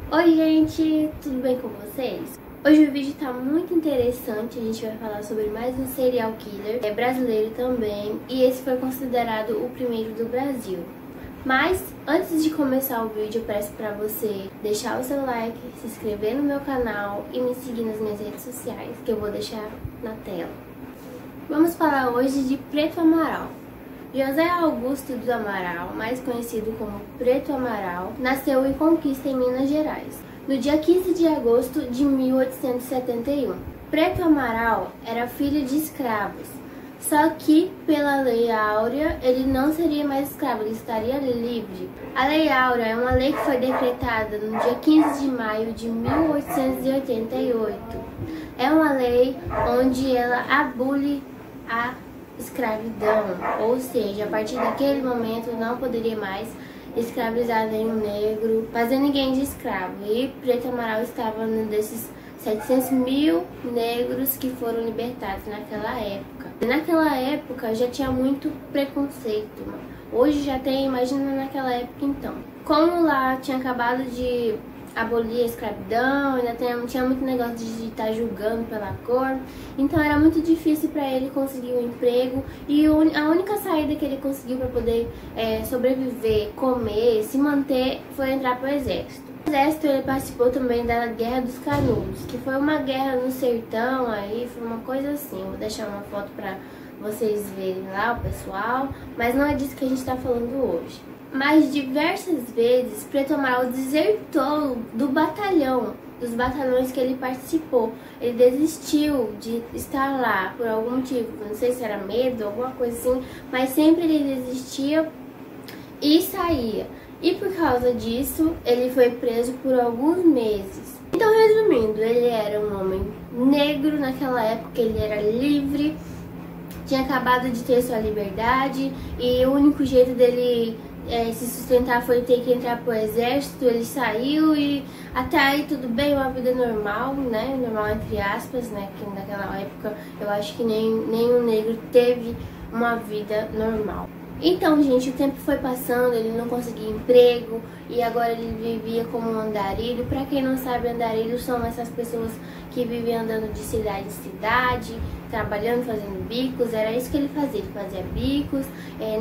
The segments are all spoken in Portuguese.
Oi gente, tudo bem com vocês? Hoje o vídeo tá muito interessante, a gente vai falar sobre mais um serial killer, brasileiro também, e esse foi considerado o primeiro do Brasil. Mas, antes de começar o vídeo, eu peço pra você deixar o seu like, se inscrever no meu canal e me seguir nas minhas redes sociais, que eu vou deixar na tela. Vamos falar hoje de Preto Amaral. José Augusto do Amaral, mais conhecido como Preto Amaral, nasceu em Conquista, em Minas Gerais, no dia 15 de agosto de 1871. Preto Amaral era filho de escravos, só que pela Lei Áurea ele não seria mais escravo, ele estaria livre. A Lei Áurea é uma lei que foi decretada no dia 15 de maio de 1888. É uma lei onde ela abole a escravidão, ou seja, a partir daquele momento não poderia mais escravizar nenhum negro, fazer ninguém de escravo. E Preto Amaral estava num desses 700 mil negros que foram libertados naquela época. E naquela época já tinha muito preconceito, hoje já tem, imagina naquela época então. Como lá tinha acabado de abolir a escravidão, ainda tinha muito negócio de estar julgando pela cor, então era muito difícil para ele conseguir um emprego, e a única saída que ele conseguiu para poder sobreviver, comer, se manter, foi entrar para o exército. No exército ele participou também da Guerra dos Canudos, que foi uma guerra no sertão, aí foi uma coisa assim, vou deixar uma foto para vocês verem lá, o pessoal, mas não é disso que a gente está falando hoje. Mas diversas vezes Preto Amaral desertou do batalhão, dos batalhões que ele participou. Ele desistiu de estar lá por algum motivo, não sei se era medo, alguma coisa assim, mas sempre ele desistia e saía. E por causa disso, ele foi preso por alguns meses. Então, resumindo, ele era um homem negro naquela época, ele era livre, tinha acabado de ter sua liberdade, e o único jeito dele se sustentar foi ter que entrar pro exército. Ele saiu e até aí tudo bem, uma vida normal, né, normal entre aspas, né, que naquela época eu acho que nenhum negro teve uma vida normal. Então, gente, o tempo foi passando, ele não conseguia emprego e agora ele vivia como um andarilho. Pra quem não sabe, andarilhos são essas pessoas que vivem andando de cidade em cidade, trabalhando, fazendo bicos. Era isso que ele fazia bicos,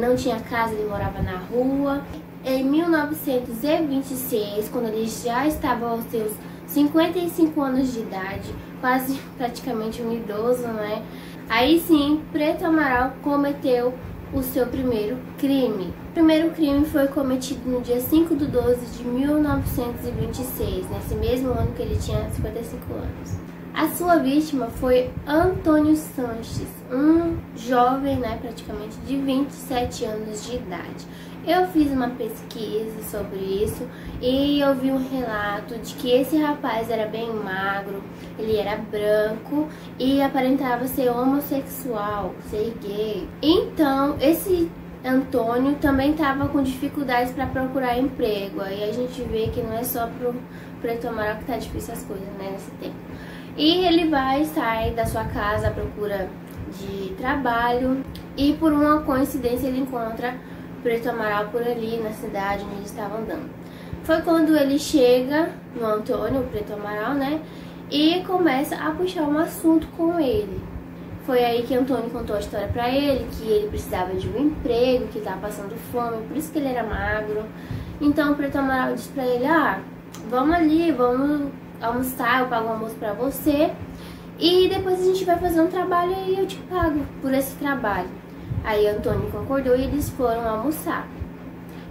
não tinha casa, ele morava na rua. Em 1926, quando ele já estava aos seus 55 anos de idade, quase praticamente um idoso, né? Aí sim, Preto Amaral cometeu o seu primeiro crime. O primeiro crime foi cometido no dia 5 de 12 de 1926, nesse mesmo ano que ele tinha 55 anos. A sua vítima foi Antônio Sanches, um jovem, né, praticamente de 27 anos de idade. Eu fiz uma pesquisa sobre isso e eu vi um relato de que esse rapaz era bem magro, ele era branco e aparentava ser homossexual, ser gay. Então, esse Antônio também estava com dificuldades para procurar emprego. Aí a gente vê que não é só pro Preto Amaral que tá difícil as coisas, né, nesse tempo. E ele sai da sua casa à procura de trabalho e por uma coincidência ele encontra Preto Amaral por ali na cidade onde ele estava andando. Foi quando ele chega no Antônio, o Preto Amaral, né, e começa a puxar um assunto com ele. Foi aí que Antônio contou a história pra ele, que ele precisava de um emprego, que estava passando fome, por isso que ele era magro. Então o Preto Amaral disse pra ele: vamos ali, vamos almoçar, eu pago o almoço pra você e depois a gente vai fazer um trabalho e eu te pago por esse trabalho. Aí Antônio concordou e eles foram almoçar.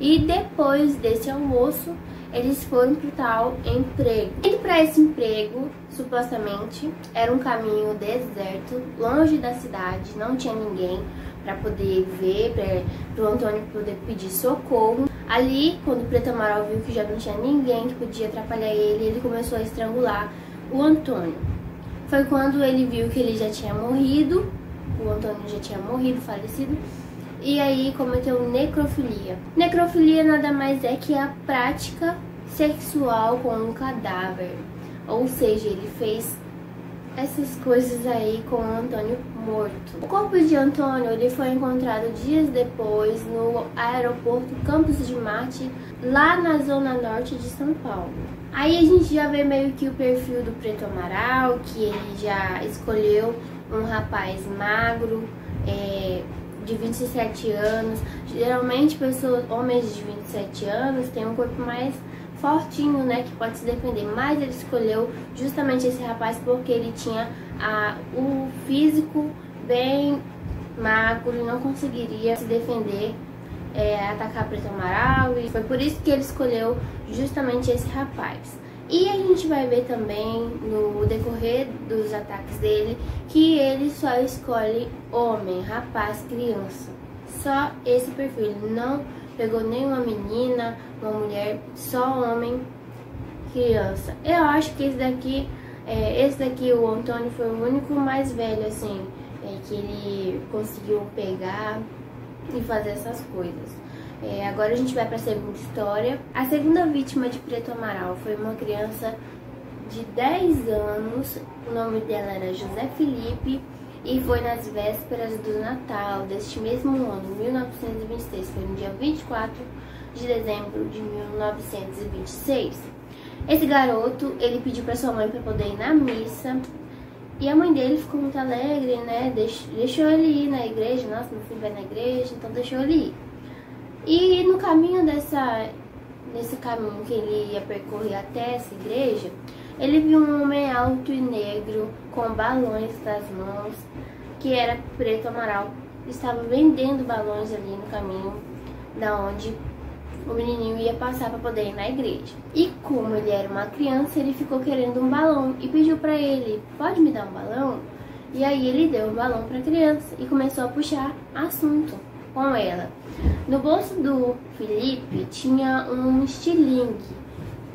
E depois desse almoço, eles foram pro tal emprego. Indo para esse emprego, supostamente, era um caminho deserto, longe da cidade, não tinha ninguém para poder ver, para o Antônio poder pedir socorro. Ali, quando o Preto Amaral viu que já não tinha ninguém que podia atrapalhar ele, ele começou a estrangular o Antônio. Foi quando ele viu que ele já tinha morrido, o Antônio já tinha morrido, falecido, e aí cometeu necrofilia. Necrofilia nada mais é que a prática sexual com um cadáver, ou seja, ele fez essas coisas aí com o Antônio morto. O corpo de Antônio ele foi encontrado dias depois no aeroporto Campos de Marte, lá na zona norte de São Paulo. Aí a gente já vê meio que o perfil do Preto Amaral, que ele já escolheu um rapaz magro, de 27 anos. Geralmente homens de 27 anos têm um corpo mais fortinho, né, que pode se defender, mas ele escolheu justamente esse rapaz porque ele tinha o físico bem magro e não conseguiria se defender, atacar Preto Amaral, e foi por isso que ele escolheu justamente esse rapaz. E a gente vai ver também no decorrer dos ataques dele que ele só escolhe homem, rapaz, criança. Só esse perfil, ele não pegou nenhuma menina, uma mulher, só homem, criança. Eu acho que esse daqui, o Antônio, foi o único mais velho, assim, que ele conseguiu pegar e fazer essas coisas. Agora a gente vai para a segunda história. A segunda vítima de Preto Amaral foi uma criança de 10 anos, o nome dela era José Felipe, e foi nas vésperas do Natal deste mesmo ano, 1926, foi no dia 24 de dezembro de 1926. Esse garoto, ele pediu para sua mãe para poder ir na missa, e a mãe dele ficou muito alegre, né, deixou ele ir na igreja. Nossa, meu filho vai na igreja, então deixou ele ir. E no caminho nesse caminho que ele ia percorrer até essa igreja, ele viu um homem alto e negro com balões nas mãos, que era Preto Amaral. Estava vendendo balões ali no caminho da onde o menininho ia passar para poder ir na igreja. E como ele era uma criança, ele ficou querendo um balão e pediu para ele: pode me dar um balão? E aí ele deu um balão para a criança e começou a puxar assunto com ela. No bolso do Felipe tinha um estilingue.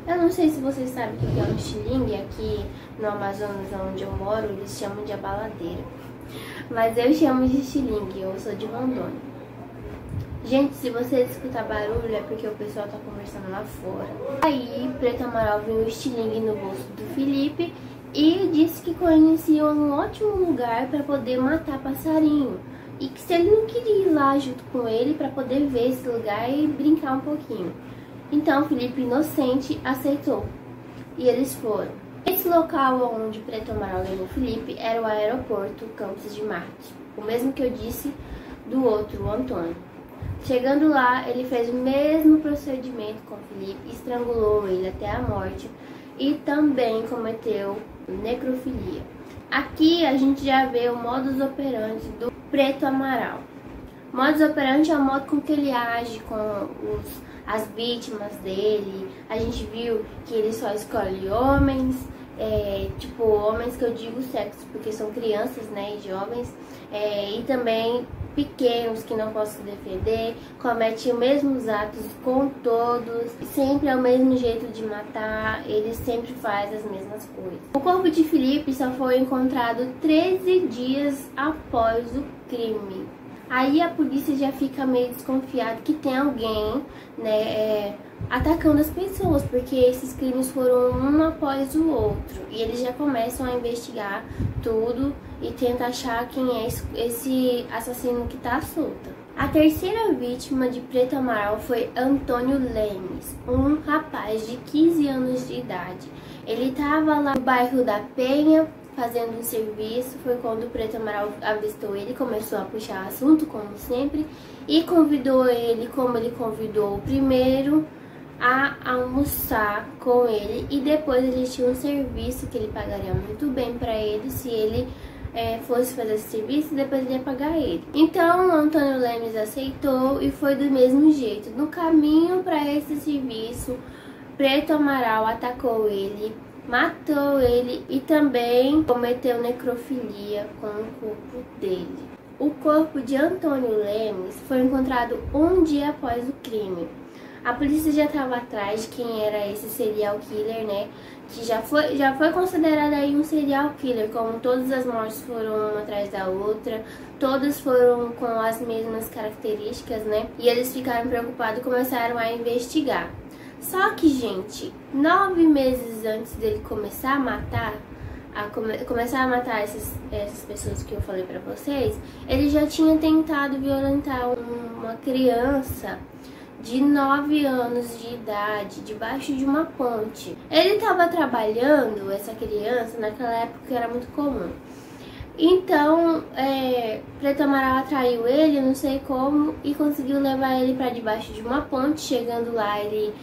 Eu não sei se vocês sabem o que é um estilingue. Aqui no Amazonas, onde eu moro, eles chamam de abaladeira, mas eu chamo de estilingue, eu sou de Rondônia. Gente, se você escutar barulho é porque o pessoal tá conversando lá fora. Aí Preto Amaral viu o estilingue no bolso do Felipe e disse que conhecia um ótimo lugar para poder matar passarinho, e que se ele não queria ir lá junto com ele para poder ver esse lugar e brincar um pouquinho. Então Felipe, inocente, aceitou e eles foram. Esse local onde Preto Amaral levou Felipe era o aeroporto Campos de Marte, o mesmo que eu disse do outro, o Antônio. Chegando lá, ele fez o mesmo procedimento com Felipe, estrangulou ele até a morte e também cometeu necrofilia. Aqui a gente já vê o modus operandi do Preto Amaral. Modus operandi é o modo com que ele age com as vítimas dele. A gente viu que ele só escolhe homens, tipo homens que eu digo sexo, porque são crianças, né, e jovens, e também pequenos que não possam se defender, comete os mesmos atos com todos, sempre é o mesmo jeito de matar, ele sempre faz as mesmas coisas. O corpo de Felipe só foi encontrado 13 dias após o crime. Aí a polícia já fica meio desconfiada que tem alguém, né, atacando as pessoas, porque esses crimes foram um após o outro. E eles já começam a investigar tudo e tentam achar quem é esse assassino que tá solto. A terceira vítima de Preto Amaral foi Antônio Lemes, um rapaz de 15 anos de idade. Ele estava lá no bairro da Penha, fazendo um serviço. Foi quando o Preto Amaral avistou ele, começou a puxar assunto, como sempre, e convidou ele, como ele convidou o primeiro, a almoçar com ele, e depois ele tinha um serviço que ele pagaria muito bem para ele se ele fosse fazer esse serviço, e depois ele ia pagar ele. Então Antônio Lemes aceitou e foi do mesmo jeito. No caminho para esse serviço, Preto Amaral atacou ele, matou ele e também cometeu necrofilia com o corpo dele. O corpo de Antônio Lemes foi encontrado um dia após o crime. A polícia já estava atrás de quem era esse serial killer, né? Que já foi considerado aí um serial killer, como todas as mortes foram uma atrás da outra, todas foram com as mesmas características, né? E eles ficaram preocupados e começaram a investigar. Só que, gente, 9 meses antes dele começar a matar, essas pessoas que eu falei pra vocês, ele já tinha tentado violentar uma criança de 9 anos de idade, debaixo de uma ponte. Ele estava trabalhando, essa criança, naquela época era muito comum. Então, Preto Amaral atraiu ele, não sei como, e conseguiu levar ele para debaixo de uma ponte. Chegando lá, ele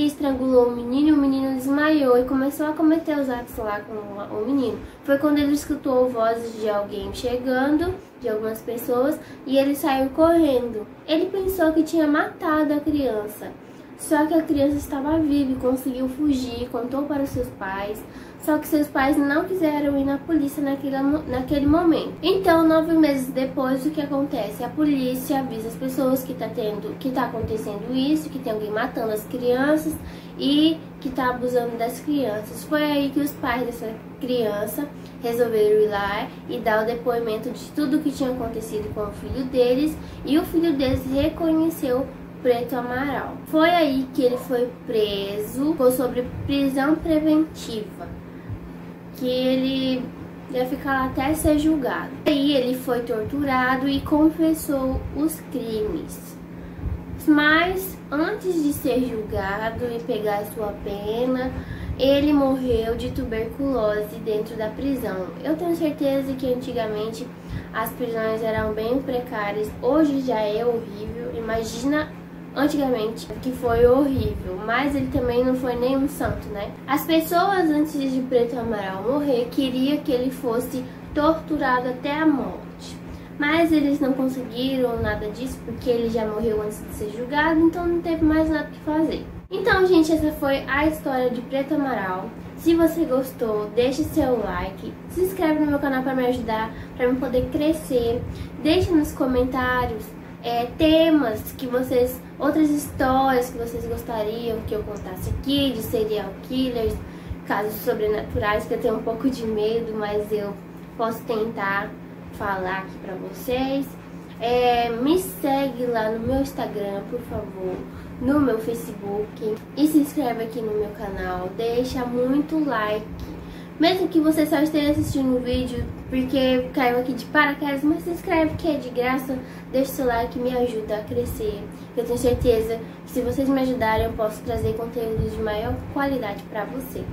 estrangulou o menino desmaiou e começou a cometer os atos lá com o menino. Foi quando ele escutou vozes de alguém chegando, de algumas pessoas, e ele saiu correndo. Ele pensou que tinha matado a criança, só que a criança estava viva e conseguiu fugir, contou para os seus pais. Só que seus pais não quiseram ir na polícia naquele momento. Então, 9 meses depois, o que acontece? A polícia avisa as pessoas que tá acontecendo isso, que tem alguém matando as crianças e que tá abusando das crianças. Foi aí que os pais dessa criança resolveram ir lá e dar o depoimento de tudo o que tinha acontecido com o filho deles, e o filho deles reconheceu Preto Amaral. Foi aí que ele foi preso, ficou sob prisão preventiva, que ele ia ficar lá até ser julgado. Aí ele foi torturado e confessou os crimes. Mas antes de ser julgado e pegar sua pena, ele morreu de tuberculose dentro da prisão. Eu tenho certeza que antigamente as prisões eram bem precárias, hoje já é horrível. Imagina antigamente, que foi horrível, mas ele também não foi nenhum santo, né? As pessoas, antes de Preto Amaral morrer, queriam que ele fosse torturado até a morte, mas eles não conseguiram nada disso, porque ele já morreu antes de ser julgado, então não teve mais nada que fazer. Então, gente, essa foi a história de Preto Amaral. Se você gostou, deixe seu like, se inscreve no meu canal para me ajudar, para eu poder crescer, deixe nos comentários temas que vocês, outras histórias que vocês gostariam que eu contasse aqui, de serial killers, casos sobrenaturais, que eu tenho um pouco de medo, mas eu posso tentar falar aqui pra vocês. Me segue lá no meu Instagram, por favor, no meu Facebook, e se inscreve aqui no meu canal, deixa muito like. Mesmo que você só esteja assistindo o vídeo porque caiu aqui de paraquedas, mas se inscreve que é de graça, deixa seu like, me ajuda a crescer. Eu tenho certeza que se vocês me ajudarem eu posso trazer conteúdos de maior qualidade para vocês.